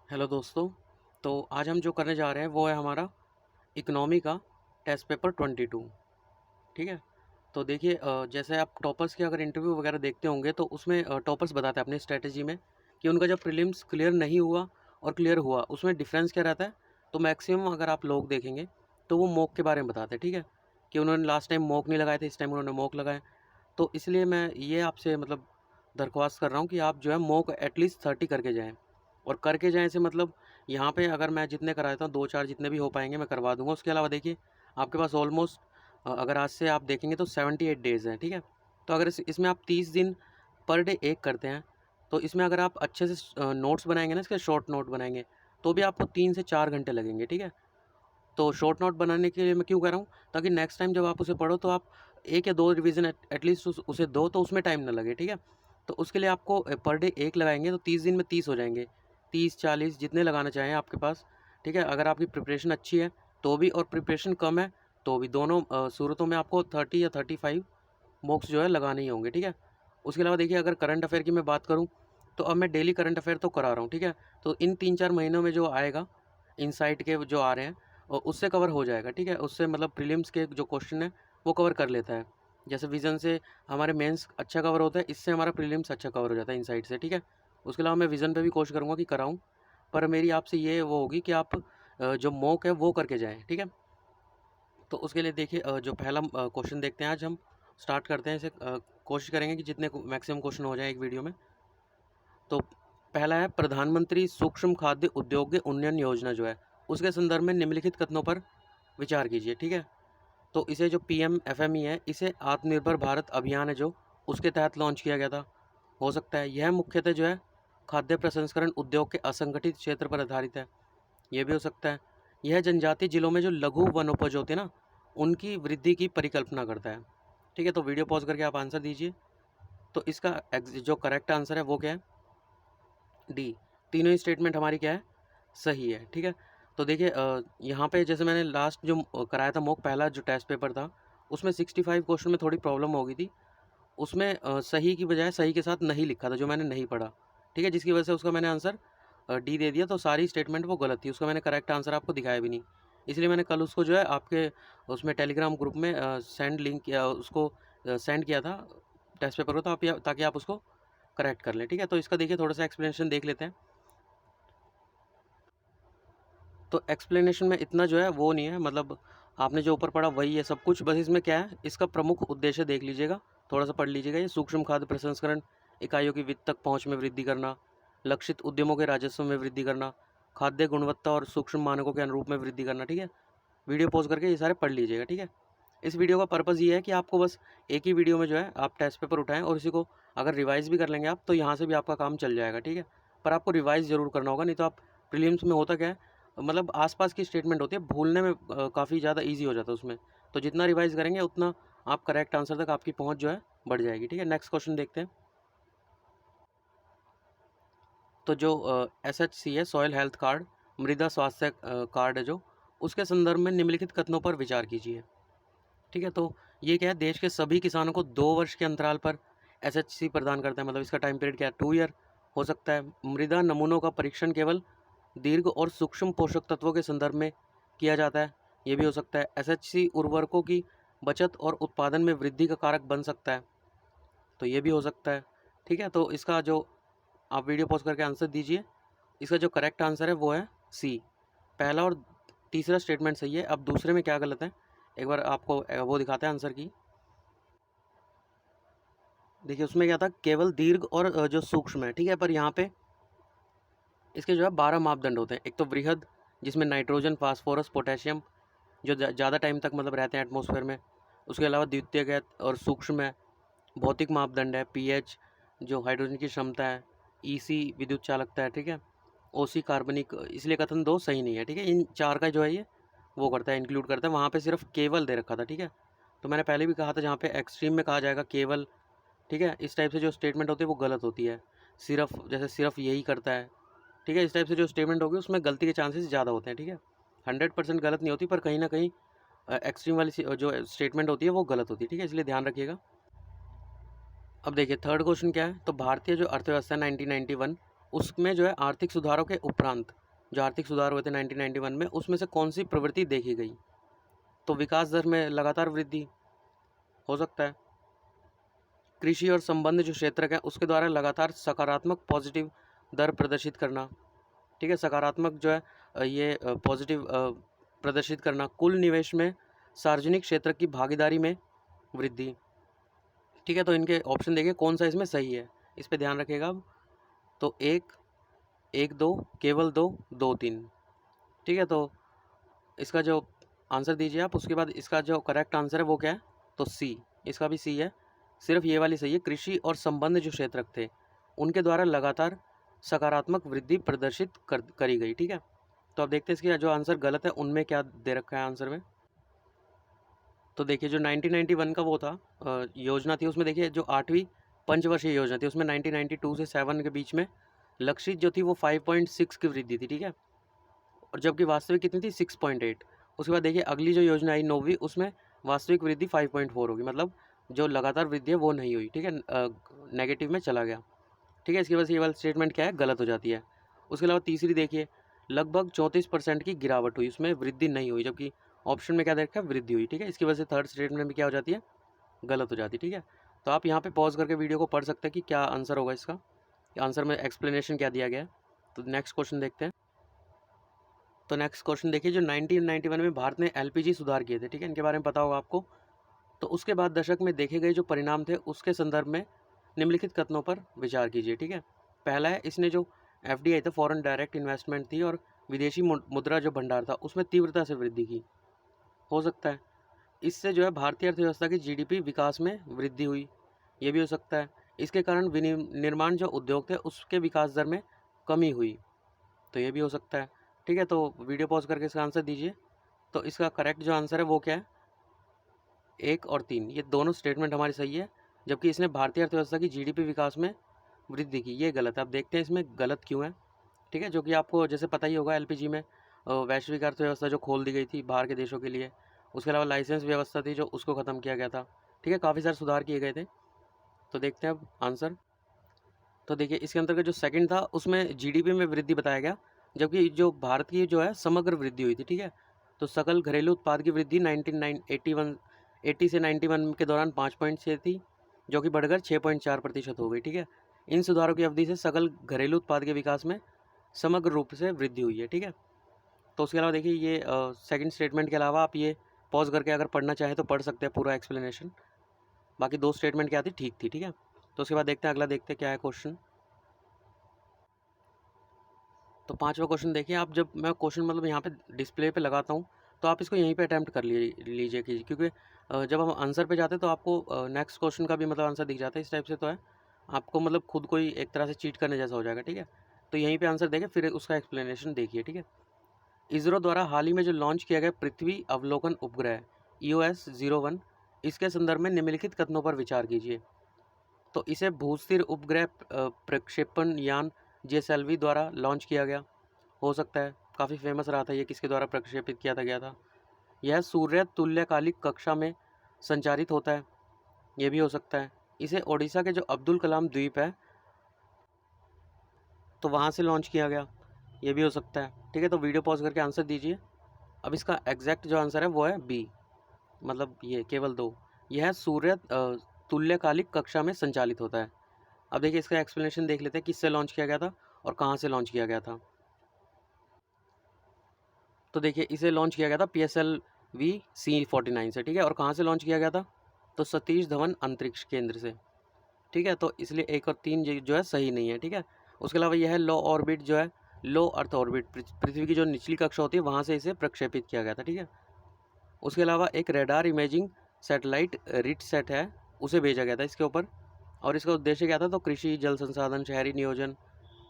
Hello दोस्तों। तो आज हम जो करने जा रहे हैं वो है हमारा इकोनॉमी का टेस्ट पेपर 22। ठीक है। तो देखिए जैसे आप टॉपर्स के अगर इंटरव्यू वगैरह देखते होंगे तो उसमें टॉपर्स बताते हैं अपनी स्ट्रेटजी में कि उनका जब प्रीलिम्स क्लियर नहीं हुआ और क्लियर हुआ उसमें डिफरेंस क्या रहता है। तो मैक्सिमम अगर आप लोग देखेंगे तो वो मॉक के बारे में बताते हैं। ठीक है, कि उन्होंने लास्ट टाइम मॉक नहीं लगाए थे, इस टाइम उन्होंने मॉक लगाए। तो इसलिए मैं ये आपसे मतलब दरख्वास्त कर रहा हूँ कि आप जो है मॉक एटलीस्ट 30 करके जाएँ। और करके जाएँ से मतलब यहाँ पे अगर मैं जितने करा देता हूँ 2-4 जितने भी हो पाएँगे मैं करवा दूँगा। उसके अलावा देखिए आपके पास ऑलमोस्ट अगर आज से आप देखेंगे तो 78 डेज़ हैं। ठीक है। तो अगर इसमें आप 30 दिन पर डे एक करते हैं तो इसमें अगर आप अच्छे से नोट्स बनाएँगे ना, इसके शॉर्ट नोट बनाएँगे तो भी आपको 3 से 4 घंटे लगेंगे। ठीक है। तो शॉर्ट नोट बनाने के लिए मैं क्यों कह रहा हूँ, ताकि नेक्स्ट टाइम जब आप उसे पढ़ो तो आप 1 या 2 रिवीजन एटलीस्ट उसे दो तो उसमें टाइम ना लगे। ठीक है। तो उसके लिए आपको पर डे 1 लगाएंगे तो 30 दिन में 30 हो जाएंगे, 30-40 जितने लगाना चाहें आपके पास। ठीक है। अगर आपकी प्रिपरेशन अच्छी है तो भी और प्रिपरेशन कम है तो भी, दोनों सूरतों में आपको 30 या 35 मॉक्स जो है लगाने ही होंगे। ठीक है। उसके अलावा देखिए अगर करंट अफेयर की मैं बात करूँ तो अब मैं डेली करंट अफेयर तो करा रहा हूँ। ठीक है। तो इन 3-4 महीनों में जो आएगा इनसाइट के जो आ रहे हैं और उससे कवर हो जाएगा। ठीक है। उससे मतलब प्रीलिम्स के जो क्वेश्चन है वो कवर कर लेता है। जैसे विज़न से हमारे मेंस अच्छा कवर होता है, इससे हमारा प्रीलिम्स अच्छा कवर हो जाता है इनसाइट से। ठीक है। उसके अलावा मैं विज़न पे भी कोशिश करूँगा कि कराऊँ, पर मेरी आपसे ये वो होगी कि आप जो मॉक है वो करके जाएँ। ठीक है। तो उसके लिए देखिए जो पहला क्वेश्चन देखते हैं, आज हम स्टार्ट करते हैं इसे। कोशिश करेंगे कि जितने मैक्सिमम क्वेश्चन हो जाए एक वीडियो में। तो पहला है प्रधानमंत्री सूक्ष्म खाद्य उद्योग उन्नयन योजना जो है उसके संदर्भ में निम्नलिखित कथनों पर विचार कीजिए। ठीक है। तो इसे जो PMFME है, इसे आत्मनिर्भर भारत अभियान है जो उसके तहत लॉन्च किया गया था। हो सकता है यह मुख्यतः जो है खाद्य प्रसंस्करण उद्योग के असंगठित क्षेत्र पर आधारित है। यह भी हो सकता है यह जनजातीय जिलों में जो लघु वनोपज होते हैं ना, उनकी वृद्धि की परिकल्पना करता है। ठीक है। तो वीडियो पॉज करके आप आंसर दीजिए। तो इसका जो करेक्ट आंसर है वो क्या है? डी। तीनों ही स्टेटमेंट हमारी क्या है? सही है। ठीक है। तो देखिए यहाँ पे जैसे मैंने लास्ट जो कराया था मॉक, पहला जो टेस्ट पेपर था उसमें 65 क्वेश्चन में थोड़ी प्रॉब्लम हो गई थी। उसमें सही की बजाय सही के साथ नहीं लिखा था जो मैंने नहीं पढ़ा। ठीक है। जिसकी वजह से उसका मैंने आंसर डी दे दिया। तो सारी स्टेटमेंट वो गलत थी, उसका मैंने करेक्ट आंसर आपको दिखाया भी नहीं। इसलिए मैंने कल उसको जो है आपके उसमें टेलीग्राम ग्रुप में सेंड लिंक किया, उसको सेंड किया था टेस्ट पेपर को, तो आप ताकि आप उसको करेक्ट कर लें। ठीक है। तो इसका देखिए थोड़ा सा एक्सप्लेनेशन देख लेते हैं। तो एक्सप्लेनेशन में इतना जो है वो नहीं है, मतलब आपने जो ऊपर पढ़ा वही है सब कुछ। बस इसमें क्या है, इसका प्रमुख उद्देश्य देख लीजिएगा, थोड़ा सा पढ़ लीजिएगा। ये सूक्ष्म खाद्य प्रसंस्करण इकाइयों की वित्त तक पहुंच में वृद्धि करना, लक्षित उद्यमों के राजस्व में वृद्धि करना, खाद्य गुणवत्ता और सूक्ष्म मानकों के अनुरूप में वृद्धि करना। ठीक है। वीडियो पॉज करके ये सारे पढ़ लीजिएगा। ठीक है। इस वीडियो का पर्पज़ ये है कि आपको बस एक ही वीडियो में जो है आप टेस्ट पेपर उठाएं और इसी को अगर रिवाइज़ भी कर लेंगे आप तो यहाँ से भी आपका काम चल जाएगा। ठीक है। पर आपको रिवाइज़ ज़रूर करना होगा, नहीं तो आप प्रीलिम्स में होता क्या है, मतलब आसपास की स्टेटमेंट होती है, भूलने में काफ़ी ज़्यादा ईजी हो जाता है उसमें। तो जितना रिवाइज़ करेंगे उतना आप करेक्ट आंसर तक आपकी पहुँच जो है बढ़ जाएगी। ठीक है। नेक्स्ट क्वेश्चन देखते हैं। तो जो SHC है, सॉइल हेल्थ कार्ड, मृदा स्वास्थ्य कार्ड है जो, उसके संदर्भ में निम्नलिखित कथनों पर विचार कीजिए। ठीक है। तो ये क्या है, देश के सभी किसानों को 2 वर्ष के अंतराल पर SHC प्रदान करता है, मतलब इसका टाइम पीरियड क्या है, 2 ईयर हो सकता है। मृदा नमूनों का परीक्षण केवल दीर्घ और सूक्ष्म पोषक तत्वों के संदर्भ में किया जाता है, ये भी हो सकता है। SHC उर्वरकों की बचत और उत्पादन में वृद्धि का कारक बन सकता है, तो ये भी हो सकता है। ठीक है। तो इसका जो आप वीडियो पॉज करके आंसर दीजिए। इसका जो करेक्ट आंसर है वो है सी। पहला और तीसरा स्टेटमेंट सही है। अब दूसरे में क्या गलत है, एक बार आपको वो दिखाते हैं आंसर की। देखिए उसमें क्या था, केवल दीर्घ और जो सूक्ष्म है। ठीक है। पर यहाँ पे इसके जो है 12 मापदंड होते हैं। एक तो वृहद, जिसमें नाइट्रोजन, फास्फोरस, पोटेशियम जो ज़्यादा टाइम तक मतलब रहते हैं एटमॉस्फेयर में। उसके अलावा द्वितीयक और सूक्ष्म है। भौतिक मापदंड है, पीएच जो हाइड्रोजन की क्षमता है, ईसी विद्युत चालकता है। ठीक है। ओसी कार्बनिक, इसलिए कथन दो सही नहीं है। ठीक है। इन चार का जो है ये वो करता है, इंक्लूड करता है। वहाँ पे सिर्फ केवल दे रखा था। ठीक है। तो मैंने पहले भी कहा था जहाँ पे एक्सट्रीम में कहा जाएगा केवल। ठीक है। इस टाइप से जो स्टेटमेंट होती है वो गलत होती है। सिर्फ, जैसे सिर्फ यही करता है। ठीक है। इस टाइप से जो स्टेटमेंट होगी उसमें गलती के चांसेस ज़्यादा होते हैं। ठीक है। 100% गलत नहीं होती, पर कहीं ना कहीं एक्सट्रीम वाली जो स्टेटमेंट होती है वो गलत होती है। ठीक है। इसलिए ध्यान रखिएगा। अब देखिए थर्ड क्वेश्चन क्या है। तो भारतीय जो अर्थव्यवस्था है 1991 उसमें जो है आर्थिक सुधारों के उपरांत जो आर्थिक सुधार हुए थे 1991 में, उसमें से कौन सी प्रवृत्ति देखी गई? तो विकास दर में लगातार वृद्धि हो सकता है। कृषि और संबंध जो क्षेत्र है उसके द्वारा लगातार सकारात्मक पॉजिटिव दर प्रदर्शित करना। ठीक है, सकारात्मक जो है ये पॉजिटिव प्रदर्शित करना। कुल निवेश में सार्वजनिक क्षेत्र की भागीदारी में वृद्धि। ठीक है, तो इनके ऑप्शन देखिए कौन सा इसमें सही है, इस पे ध्यान रखिएगा अब। तो एक, एक दो, केवल दो, दो तीन। ठीक है, तो इसका जो आंसर दीजिए आप। उसके बाद इसका जो करेक्ट आंसर है वो क्या है? तो सी, इसका भी सी है। सिर्फ ये वाली सही है। कृषि और संबंध जो क्षेत्र थे उनके द्वारा लगातार सकारात्मक वृद्धि प्रदर्शित करी गई। ठीक है, तो अब देखते हैं इसके जो आंसर गलत है उनमें क्या दे रखा है आंसर में। तो देखिए जो 1991 का वो था योजना थी, उसमें देखिए जो 8वीं पंचवर्षीय योजना थी उसमें 1992 से 7 के बीच में लक्षित जो थी वो 5.6 की वृद्धि थी। ठीक है, और जबकि वास्तविक कितनी थी? 6.8। उसके बाद देखिए अगली जो योजना आई 9वीं, उसमें वास्तविक वृद्धि 5.4 होगी, मतलब जो लगातार वृद्धि है वो नहीं हुई। ठीक है, नेगेटिव में चला गया। ठीक है, इसकी वजह से ये वाला स्टेटमेंट क्या है? गलत हो जाती है। उसके अलावा तीसरी देखिए, लगभग 34% की गिरावट हुई, उसमें वृद्धि नहीं हुई, जबकि ऑप्शन में क्या देखा? वृद्धि हुई। ठीक है, इसकी वजह से थर्ड स्टेटमेंट में क्या हो जाती है? गलत हो जाती है। ठीक है, तो आप यहाँ पे पॉज करके वीडियो को पढ़ सकते हैं कि क्या आंसर होगा इसका, आंसर में एक्सप्लेनेशन क्या दिया गया है। तो नेक्स्ट क्वेश्चन देखते हैं। तो नेक्स्ट क्वेश्चन देखिए, जो 1991 में भारत ने एलपीजी सुधार किए थे, ठीक है, इनके बारे में पता होगा आपको। तो उसके बाद दशक में देखे गए जो परिणाम थे उसके संदर्भ में निम्नलिखित कथनों पर विचार कीजिए। ठीक है, पहला है, इसने जो एफडीआई था, फॉरेन डायरेक्ट इन्वेस्टमेंट थी, और विदेशी मुद्रा जो भंडार था उसमें तीव्रता से वृद्धि की। हो सकता है इससे जो है भारतीय अर्थव्यवस्था की जीडीपी विकास में वृद्धि हुई, ये भी हो सकता है। इसके कारण विनिर्माण जो उद्योग थे उसके विकास दर में कमी हुई, तो ये भी हो सकता है। ठीक है, तो वीडियो पॉज करके इसका आंसर दीजिए। तो इसका करेक्ट जो आंसर है वो क्या है? 1 और 3, ये दोनों स्टेटमेंट हमारी सही है, जबकि इसने भारतीय अर्थव्यवस्था की जीडीपी विकास में वृद्धि की, ये गलत है। अब देखते हैं इसमें गलत क्यों है। ठीक है, जो कि आपको जैसे पता ही होगा, एलपीजी में वैश्विक अर्थव्यवस्था जो खोल दी गई थी बाहर के देशों के लिए, उसके अलावा लाइसेंस व्यवस्था थी जो उसको ख़त्म किया गया था। ठीक है, काफ़ी सारे सुधार किए गए थे। तो देखते हैं अब आंसर। तो देखिए इसके अंतर्गत जो सेकंड था उसमें जीडीपी में वृद्धि बताया गया, जबकि जो भारत की जो है समग्र वृद्धि हुई थी। ठीक है, तो सकल घरेलू उत्पाद की वृद्धि 80 से 91 के दौरान 5.6 थी, जो कि बढ़कर 6.4% हो गई। ठीक है, इन सुधारों की अवधि से सकल घरेलू उत्पाद के विकास में समग्र रूप से वृद्धि हुई है। ठीक है, तो उसके अलावा देखिए ये सेकंड स्टेटमेंट के अलावा आप ये पॉज करके अगर पढ़ना चाहें तो पढ़ सकते हैं पूरा एक्सप्लेनेशन। बाकी दो स्टेटमेंट क्या थी? ठीक थी। ठीक है, तो उसके बाद देखते हैं अगला, देखते हैं क्या है क्वेश्चन। तो पांचवा क्वेश्चन देखिए आप, जब मैं क्वेश्चन मतलब यहाँ पे डिस्प्ले पे लगाता हूँ तो आप इसको यहीं पे अटैम्प्ट कर लीजिए कीजिए, क्योंकि जब हम आंसर पे जाते हैं तो आपको नेक्स्ट क्वेश्चन का भी मतलब आंसर दिख जाता है। इस टाइप से तो है, आपको मतलब खुद को ही एक तरह से चीट करने जैसा हो जाएगा। ठीक है, तो यहीं पे आंसर देखें, फिर उसका एक्सप्लेनेशन देखिए। ठीक है, इसरो द्वारा हाल ही में जो लॉन्च किया गया पृथ्वी अवलोकन उपग्रह EOS-01, इसके संदर्भ में निम्नलिखित कथनों पर विचार कीजिए। तो इसे भूस्थिर उपग्रह प्रक्षेपण यान JSLV द्वारा लॉन्च किया गया, हो सकता है, काफ़ी फेमस रहा था ये, किसके द्वारा प्रक्षेपित किया था गया था। यह सूर्य तुल्यकालिक कक्षा में संचारित होता है, ये भी हो सकता है। इसे ओडिशा के जो अब्दुल कलाम द्वीप है तो वहाँ से लॉन्च किया गया, ये भी हो सकता है। ठीक है, तो वीडियो पॉज करके आंसर दीजिए। अब इसका एग्जैक्ट जो आंसर है वो है बी, मतलब ये केवल दो, यह सूर्य तुल्यकालिक कक्षा में संचालित होता है। अब देखिए इसका एक्सप्लेनेशन देख लेते हैं, किससे लॉन्च किया गया था और कहाँ से लॉन्च किया गया था। तो देखिए इसे लॉन्च किया गया था PSLV C49 से। ठीक है, और कहाँ से लॉन्च किया गया था? तो सतीश धवन अंतरिक्ष केंद्र से। ठीक है, तो इसलिए 1 और 3 जो है सही नहीं है। ठीक है, उसके अलावा यह लो ऑर्बिट जो है, लो अर्थ ऑर्बिट, पृथ्वी की जो निचली कक्षा होती है वहाँ से इसे प्रक्षेपित किया गया था। ठीक है, उसके अलावा एक रेडार इमेजिंग सैटेलाइट रिटसैट है, उसे भेजा गया था इसके ऊपर, और इसका उद्देश्य क्या था? तो कृषि, जल संसाधन, शहरी नियोजन,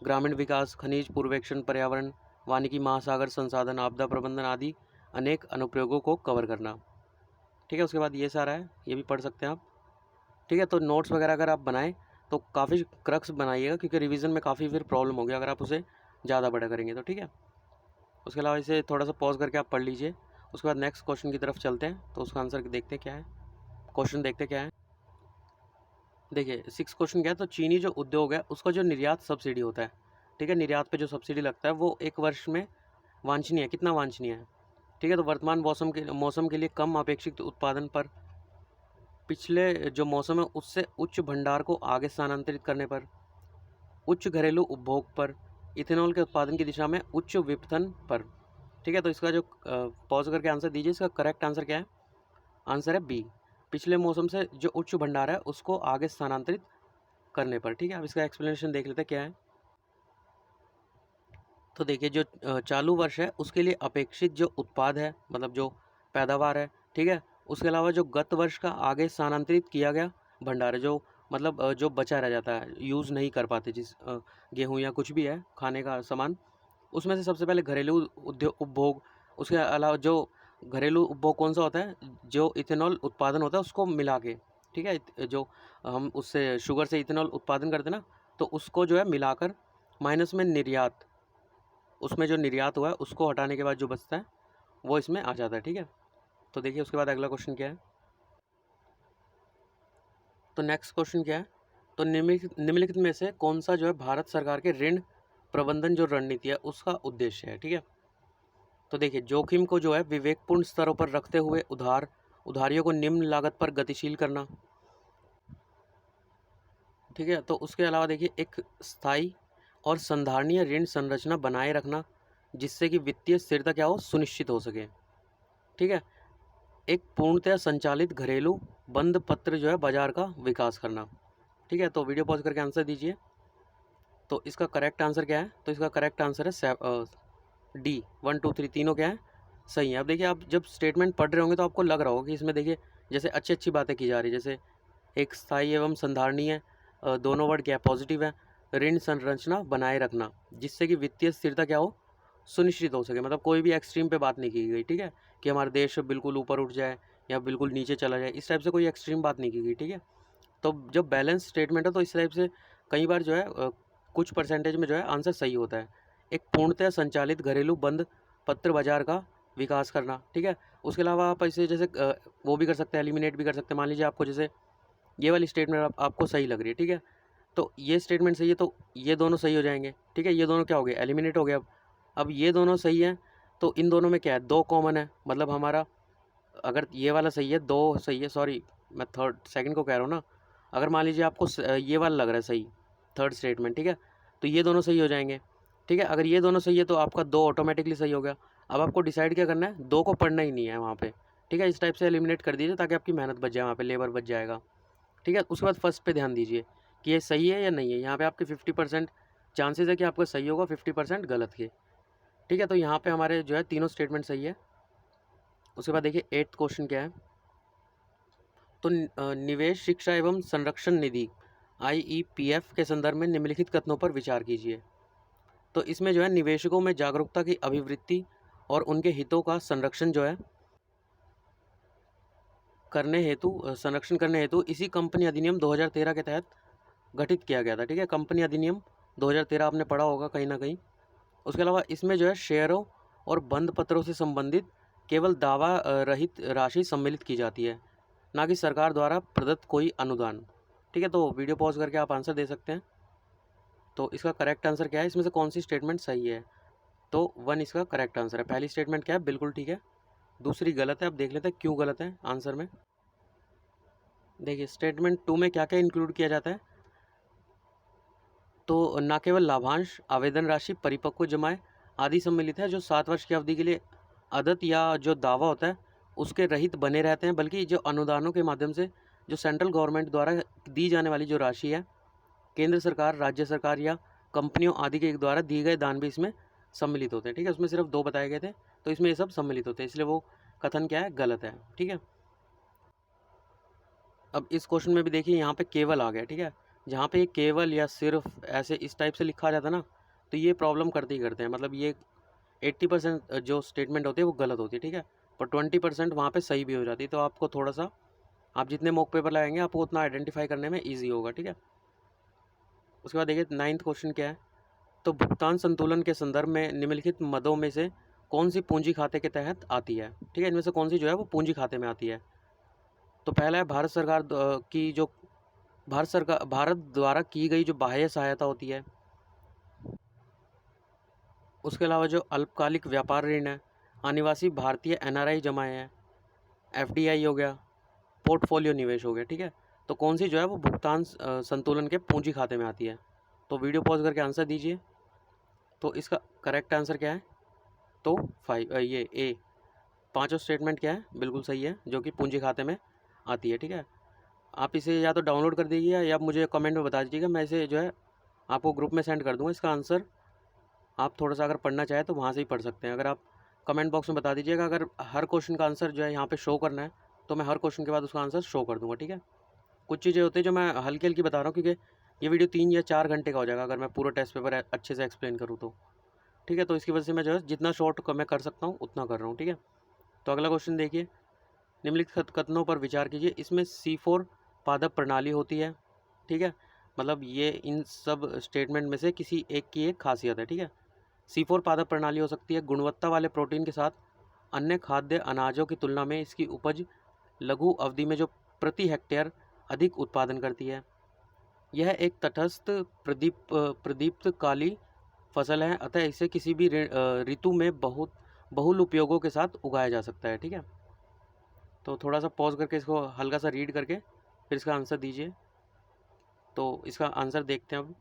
ग्रामीण विकास, खनिज पूर्वेक्षण, पर्यावरण, वानिकी, महासागर संसाधन, आपदा प्रबंधन आदि अनेक अनुप्रयोगों को कवर करना। ठीक है, उसके बाद ये सारा है, ये भी पढ़ सकते हैं आप। ठीक है, तो नोट्स वगैरह अगर आप बनाएं तो काफ़ी क्रक्स बनाइएगा, क्योंकि रिवीजन में काफ़ी फिर प्रॉब्लम होगी अगर आप उसे ज़्यादा बड़ा करेंगे तो। ठीक है, उसके अलावा इसे थोड़ा सा पॉज करके आप पढ़ लीजिए। उसके बाद नेक्स्ट क्वेश्चन की तरफ चलते हैं, तो उसका आंसर देखते क्या है, क्वेश्चन देखते क्या है। देखिए 6 क्वेश्चन क्या है, तो चीनी जो उद्योग है उसका जो निर्यात सब्सिडी होता है ठीक है, निर्यात पे जो सब्सिडी लगता है वो एक वर्ष में वांछनीय है, कितना वांछनीय है, ठीक है। तो वर्तमान मौसम के लिए कम अपेक्षित उत्पादन पर, पिछले जो मौसम है उससे उच्च भंडार को आगे स्थानांतरित करने पर, उच्च घरेलू उपभोग पर, इथेनॉल के उत्पादन की दिशा में उच्च विपणन पर, ठीक है। तो इसका जो पॉज करके आंसर दीजिए, इसका करेक्ट आंसर क्या है? आंसर है बी, पिछले मौसम से जो उच्च भंडार है उसको आगे स्थानांतरित करने पर, ठीक है। अब इसका एक्सप्लेनेशन देख लेते हैं क्या है। तो देखिए, जो चालू वर्ष है उसके लिए अपेक्षित जो उत्पाद है, मतलब जो पैदावार है, ठीक है, उसके अलावा जो गत वर्ष का आगे स्थानांतरित किया गया भंडार है, जो मतलब जो बचा रह जाता है, यूज़ नहीं कर पाते, जिस गेहूँ या कुछ भी है खाने का सामान, उसमें से सबसे पहले घरेलू उद्योग उपभोग, उसके अलावा जो घरेलू उपभोग कौन सा होता है, जो इथेनॉल उत्पादन होता है उसको मिला के, ठीक है, जो हम उससे शुगर से इथेनॉल उत्पादन करते हैं ना, तो उसको जो है मिलाकर माइनस में निर्यात, उसमें जो निर्यात हुआ है उसको हटाने के बाद जो बचता है वो इसमें आ जाता है, ठीक है। तो देखिए उसके बाद अगला क्वेश्चन क्या है। तो नेक्स्ट क्वेश्चन क्या है, तो निम्नलिखित में से कौन सा जो है भारत सरकार के ऋण प्रबंधन जो रणनीति है उसका उद्देश्य है, ठीक है। तो देखिए, जोखिम को जो है विवेकपूर्ण स्तरों पर रखते हुए उधारियों को निम्न लागत पर गतिशील करना, ठीक है। तो उसके अलावा देखिए, एक स्थायी और संधारणीय ऋण संरचना बनाए रखना जिससे कि वित्तीय स्थिरता क्या हो, सुनिश्चित हो सके, ठीक है। एक पूर्णतः संचालित घरेलू बंद पत्र जो है बाजार का विकास करना, ठीक है। तो वीडियो पॉज करके आंसर दीजिए। तो इसका करेक्ट आंसर क्या है? तो इसका करेक्ट आंसर है डी, 1 2 3 तीनों क्या है, सही है। अब देखिए, आप जब स्टेटमेंट पढ़ रहे होंगे तो आपको लग रहा होगा कि इसमें देखिए जैसे अच्छी अच्छी बातें की जा रही है, जैसे एक स्थायी एवं संधारणीय, दोनों वर्ड क्या है, पॉजिटिव है, ऋण संरचना बनाए रखना जिससे कि वित्तीय स्थिरता क्या हो, सुनिश्चित हो सके, मतलब कोई भी एक्सट्रीम पे बात नहीं की गई, ठीक है, कि हमारा देश बिल्कुल ऊपर उठ जाए या बिल्कुल नीचे चला जाए, इस टाइप से कोई एक्सट्रीम बात नहीं की गई, ठीक है। तो जब बैलेंस स्टेटमेंट है तो इस टाइप से कई बार जो है कुछ परसेंटेज में जो है आंसर सही होता है। एक पूर्णतः संचालित घरेलू बंद पत्र बाजार का विकास करना, ठीक है। उसके अलावा आप इसे जैसे वो भी कर सकते हैं, एलिमिनेट भी कर सकते हैं। मान लीजिए आपको जैसे ये वाली स्टेटमेंट आपको सही लग रही है, ठीक है, तो ये स्टेटमेंट सही है तो ये दोनों सही हो जाएंगे, ठीक है। ये दोनों क्या हो गए, एलिमिनेट हो गए। अब ये दोनों सही है तो इन दोनों में क्या है, दो कॉमन है, मतलब हमारा अगर ये वाला सही है, दो सही है, सॉरी मैं थर्ड सेकंड को कह रहा हूँ ना, अगर मान लीजिए आपको ये वाला लग रहा है सही, थर्ड स्टेटमेंट, ठीक है, तो ये दोनों सही हो जाएंगे, ठीक है। अगर ये दोनों सही है तो आपका दो ऑटोमेटिकली सही हो गया। अब आपको डिसाइड क्या करना है, दो को पढ़ना ही नहीं है वहाँ पे, ठीक है। इस टाइप से एलिमिनेट कर दीजिए ताकि आपकी मेहनत बच जाए, वहाँ पे लेबर बच जाएगा, ठीक है। उसके बाद फर्स्ट पे ध्यान दीजिए कि ये सही है या नहीं है। यहाँ पे आपके 50% चांसेस है कि आपका सही होगा, 50% गलत के, ठीक है। तो यहाँ पे हमारे जो है तीनों स्टेटमेंट सही है। उसके बाद देखिए 8th क्वेश्चन क्या है, तो निवेश शिक्षा एवं संरक्षण निधि IEPF के संदर्भ में निम्नलिखित कथनों पर विचार कीजिए। तो इसमें जो है निवेशकों में जागरूकता की अभिवृद्धि और उनके हितों का संरक्षण जो है संरक्षण करने हेतु इसी कंपनी अधिनियम 2013 के तहत गठित किया गया था, ठीक है। कंपनी अधिनियम 2013 आपने पढ़ा होगा कहीं ना कहीं। उसके अलावा इसमें जो है शेयरों और बंद पत्रों से संबंधित केवल दावा रहित राशि सम्मिलित की जाती है, ना कि सरकार द्वारा प्रदत्त कोई अनुदान, ठीक है। तो वीडियो पॉज करके आप आंसर दे सकते हैं। तो इसका करेक्ट आंसर क्या है, इसमें से कौन सी स्टेटमेंट सही है? तो 1 इसका करेक्ट आंसर है। पहली स्टेटमेंट क्या है, बिल्कुल ठीक है, दूसरी गलत है। अब देख लेते हैं क्यों गलत है आंसर में। देखिए स्टेटमेंट 2 में क्या क्या इंक्लूड किया जाता है, तो न केवल लाभांश, आवेदन राशि, परिपक्व जमाएं आदि सम्मिलित है जो 7 वर्ष की अवधि के लिए आदत या जो दावा होता है उसके रहित बने रहते हैं, बल्कि जो अनुदानों के माध्यम से जो सेंट्रल गवर्नमेंट द्वारा दी जाने वाली जो राशि है, केंद्र सरकार, राज्य सरकार या कंपनियों आदि के द्वारा दिए गए दान भी इसमें सम्मिलित होते हैं, ठीक है। उसमें सिर्फ 2 बताए गए थे, तो इसमें ये सब सम्मिलित होते हैं, इसलिए वो कथन क्या है, गलत है, ठीक है। अब इस क्वेश्चन में भी देखिए यहाँ पे केवल आ गया, ठीक है। जहाँ पे केवल या सिर्फ ऐसे इस टाइप से लिखा जाता है ना, तो ये प्रॉब्लम करते ही करते हैं, मतलब ये 80% जो स्टेटमेंट होती है वो गलत होती है, ठीक है, पर 20% वहाँ पे सही भी हो जाती है। तो आपको थोड़ा सा, आप जितने मॉक पेपर लगाएंगे आपको उतना आइडेंटिफाई करने में ईजी होगा, ठीक है। उसके बाद देखिए 9th क्वेश्चन क्या है, तो भुगतान संतुलन के संदर्भ में निम्नलिखित मदों में से कौन सी पूंजी खाते के तहत आती है, ठीक है। इनमें से कौन सी जो है वो पूंजी खाते में आती है। तो पहला है भारत द्वारा की गई जो बाह्य सहायता होती है, उसके अलावा जो अल्पकालिक व्यापार ऋण है, अनिवासी भारतीय NRI जमाएँ हैं, FDI हो गया, पोर्टफोलियो निवेश हो गया, ठीक है। तो कौन सी जो है वो भुगतान संतुलन के पूंजी खाते में आती है। तो वीडियो पॉज करके आंसर दीजिए। तो इसका करेक्ट आंसर क्या है? तो ये ए, पांचों स्टेटमेंट क्या है, बिल्कुल सही है, जो कि पूंजी खाते में आती है, ठीक है। आप इसे या तो डाउनलोड कर दीजिए या मुझे कमेंट में बता दीजिएगा, मैं इसे जो है आपको ग्रुप में सेंड कर दूँगा। इसका आंसर आप थोड़ा सा अगर पढ़ना चाहें तो वहाँ से ही पढ़ सकते हैं। अगर आप कमेंट बॉक्स में बता दीजिएगा, अगर हर क्वेश्चन का आंसर जो है यहाँ पे शो करना है तो मैं हर क्वेश्चन के बाद उसका आंसर शो कर दूँगा, ठीक है। कुछ चीज़ें होती है जो मैं हल्की हल्की बता रहा हूँ, क्योंकि ये वीडियो 3 या 4 घंटे का हो जाएगा अगर मैं पूरा टेस्ट पेपर अच्छे से एक्सप्लेन करूँ तो, ठीक है। तो इसकी वजह से मैं जो है जितना शॉर्ट मैं कर सकता हूँ उतना कर रहा हूँ, ठीक है। तो अगला क्वेश्चन देखिए, निम्नलिखित कथनों पर विचार कीजिए। इसमें C4 पादप प्रणाली होती है, ठीक है। मतलब ये इन सब स्टेटमेंट में से किसी एक की एक खासियत है, ठीक है। C4 पादप प्रणाली हो सकती है गुणवत्ता वाले प्रोटीन के साथ अन्य खाद्य अनाजों की तुलना में इसकी उपज लघु अवधि में जो प्रति हेक्टेयर अधिक उत्पादन करती है। यह एक तटस्थ प्रदीप्त काली फसल है, अतः इसे किसी भी ऋतु में बहुल उपयोगों के साथ उगाया जा सकता है, ठीक है। तो थोड़ा सा पॉज करके इसको हल्का सा रीड करके फिर इसका आंसर दीजिए। तो इसका आंसर देखते हैं अब।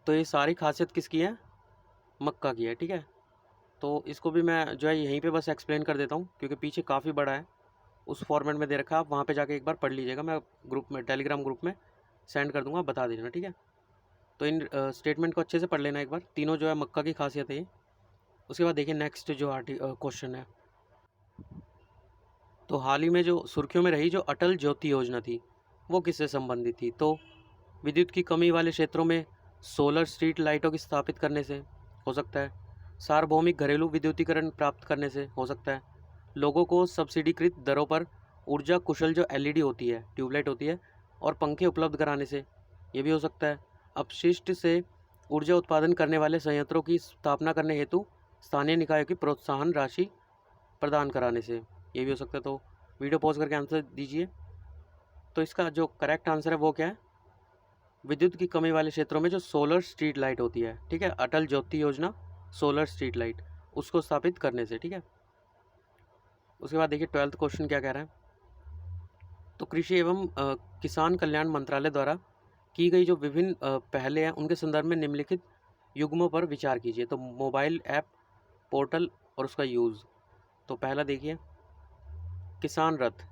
तो ये सारी खासियत किसकी है? मक्का की है, ठीक है। तो इसको भी मैं जो है यहीं पे बस एक्सप्लेन कर देता हूँ, क्योंकि पीछे काफ़ी बड़ा है, उस फॉर्मेट में दे रखा है, आप वहाँ पे जाके एक बार पढ़ लीजिएगा। मैं ग्रुप में, टेलीग्राम ग्रुप में सेंड कर दूँगा, बता दीजिएगा, ठीक है। तो इन स्टेटमेंट को अच्छे से पढ़ लेना एक बार, तीनों जो है मक्का की खासियत है ये। उसके बाद देखिए नेक्स्ट जो क्वेश्चन है। तो हाल ही में जो सुर्खियों में रही जो अटल ज्योति योजना थी, वो किससे संबंधित थी? तो विद्युत की कमी वाले क्षेत्रों में सोलर स्ट्रीट लाइटों की स्थापित करने से हो सकता है, सार्वभौमिक घरेलू विद्युतीकरण प्राप्त करने से हो सकता है, लोगों को सब्सिडीकृत दरों पर ऊर्जा कुशल जो LED होती है, ट्यूबलाइट होती है, और पंखे उपलब्ध कराने से ये भी हो सकता है, अपशिष्ट से ऊर्जा उत्पादन करने वाले संयंत्रों की स्थापना करने हेतु स्थानीय निकायों की प्रोत्साहन राशि प्रदान कराने से ये भी हो सकता है। तो वीडियो पॉज करके आंसर दीजिए। तो इसका जो करेक्ट आंसर है वो क्या है? विद्युत की कमी वाले क्षेत्रों में जो सोलर स्ट्रीट लाइट होती है, ठीक है, अटल ज्योति योजना सोलर स्ट्रीट लाइट, उसको स्थापित करने से, ठीक है। उसके बाद देखिए 12th क्वेश्चन क्या कह रहा है। तो कृषि एवं किसान कल्याण मंत्रालय द्वारा की गई जो विभिन्न पहले हैं उनके संदर्भ में निम्नलिखित युग्मों पर विचार कीजिए। तो मोबाइल ऐप, पोर्टल और उसका यूज़। तो पहला देखिए किसान रथ।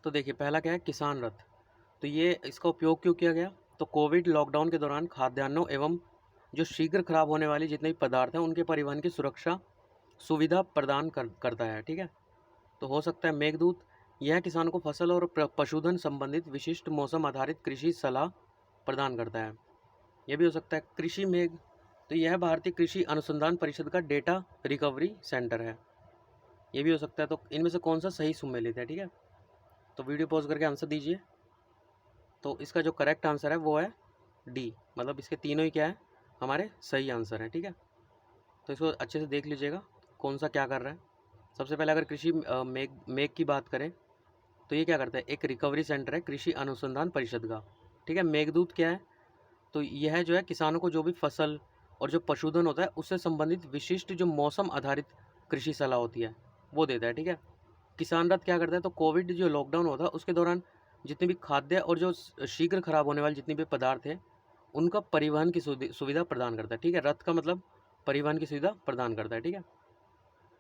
तो देखिए पहला क्या है, किसान रथ। तो ये इसका उपयोग क्यों किया गया? तो कोविड लॉकडाउन के दौरान खाद्यान्नों एवं जो शीघ्र खराब होने वाली जितने भी पदार्थ हैं उनके परिवहन की सुरक्षा सुविधा प्रदान करता है, ठीक है। तो हो सकता है मेघदूत, यह किसानों को फसल और पशुधन संबंधित विशिष्ट मौसम आधारित कृषि सलाह प्रदान करता है। यह भी हो सकता है कृषि मेघ। तो यह भारतीय कृषि अनुसंधान परिषद का डेटा रिकवरी सेंटर है। ये भी हो सकता है। तो इनमें से कौन सा सही सुमेलित है, ठीक है। तो वीडियो पॉज करके आंसर दीजिए। तो इसका जो करेक्ट आंसर है वो है डी, मतलब इसके तीनों ही क्या है, हमारे सही आंसर है, ठीक है। तो इसको अच्छे से देख लीजिएगा कौन सा क्या कर रहा है। सबसे पहले अगर कृषि मेघ की बात करें तो ये क्या करता है, एक रिकवरी सेंटर है कृषि अनुसंधान परिषद का, ठीक है। मेघदूत क्या है, तो यह जो है किसानों को जो भी फसल और जो पशुधन होता है उससे संबंधित विशिष्ट जो मौसम आधारित कृषि सलाह होती है वो देता है, ठीक है। किसान रथ क्या करता है, तो कोविड जो लॉकडाउन होता है उसके दौरान जितने भी खाद्य और जो शीघ्र खराब होने वाले जितने भी पदार्थ हैं उनका परिवहन की सुविधा प्रदान करता है, ठीक है। रथ का मतलब परिवहन की सुविधा प्रदान करता है, ठीक है।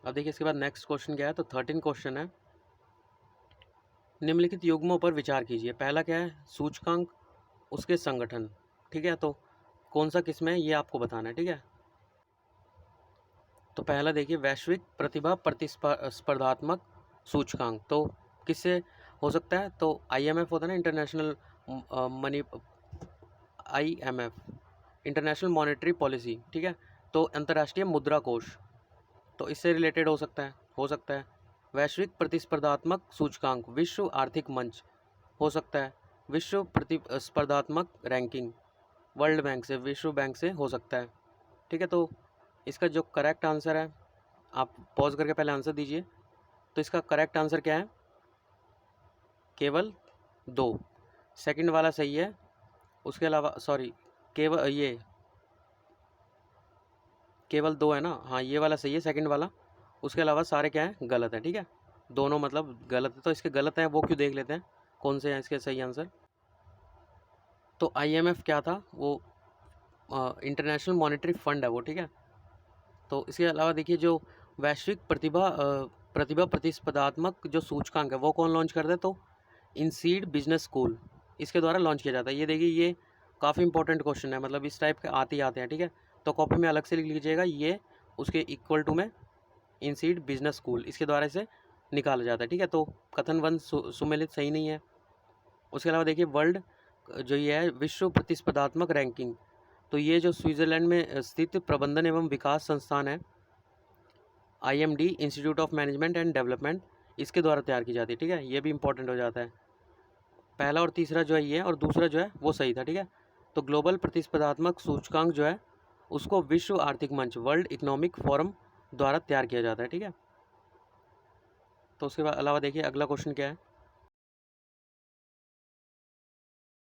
अब देखिए इसके बाद नेक्स्ट क्वेश्चन क्या है, तो 13 क्वेश्चन है। निम्नलिखित युग्मों पर विचार कीजिए। पहला क्या है, सूचकांक, उसके संगठन, ठीक है। तो कौन सा किस में है ये आपको बताना है, ठीक है। तो पहला देखिए वैश्विक प्रतिभा प्रतिस्पर्धात्मक सूचकांक, तो किससे हो सकता है, तो IMF होता है ना, international money, IMF international monetary policy, ठीक है। तो अंतर्राष्ट्रीय मुद्रा कोष, तो इससे रिलेटेड हो सकता है। वैश्विक प्रतिस्पर्धात्मक सूचकांक, विश्व आर्थिक मंच हो सकता है। विश्व प्रतिस्पर्धात्मक रैंकिंग, वर्ल्ड बैंक से, विश्व बैंक से हो सकता है, ठीक है। तो इसका जो करेक्ट आंसर है, आप पॉज करके पहले आंसर दीजिए। तो इसका करेक्ट आंसर क्या है, केवल 2, सेकंड वाला सही है। उसके अलावा सॉरी, केवल 2 है ना, हाँ ये वाला सही है सेकंड वाला, उसके अलावा सारे क्या हैं, गलत है। ठीक है, दोनों मतलब गलत है, तो इसके गलत हैं वो क्यों देख लेते हैं कौन से हैं इसके सही आंसर। तो IMF क्या था, वो इंटरनेशनल मॉनेटरी फंड है वो। ठीक है, तो इसके अलावा देखिए जो वैश्विक प्रतिभा प्रतिस्पर्धात्मक जो सूचकांक है वो कौन लॉन्च करता है, तो इनसीड बिजनेस स्कूल इसके द्वारा लॉन्च किया जाता है। ये देखिए ये काफ़ी इंपॉर्टेंट क्वेश्चन है, मतलब इस टाइप के आते ही आते हैं। ठीक है, तो कॉपी में अलग से लिख लीजिएगा, ये उसके इक्वल टू में इनसीड बिजनेस स्कूल इसके द्वारा इसे निकाला जाता है। ठीक है, तो कथन 1 सुमेलित सही नहीं है। उसके अलावा देखिए वर्ल्ड जो ये है विश्व प्रतिस्पर्धात्मक रैंकिंग, तो ये जो स्विट्ज़रलैंड में स्थित प्रबंधन एवं विकास संस्थान है IMD institute of management and development, इसके द्वारा तैयार की जाती है। ठीक है, ये भी इंपॉर्टेंट हो जाता है। पहला और तीसरा जो है ये, और दूसरा जो है वो सही था। ठीक है, तो ग्लोबल प्रतिस्पर्धात्मक सूचकांक जो है उसको विश्व आर्थिक मंच वर्ल्ड इकोनॉमिक फोरम द्वारा तैयार किया जाता है। ठीक है, तो उसके बाद अलावा देखिए अगला क्वेश्चन क्या है,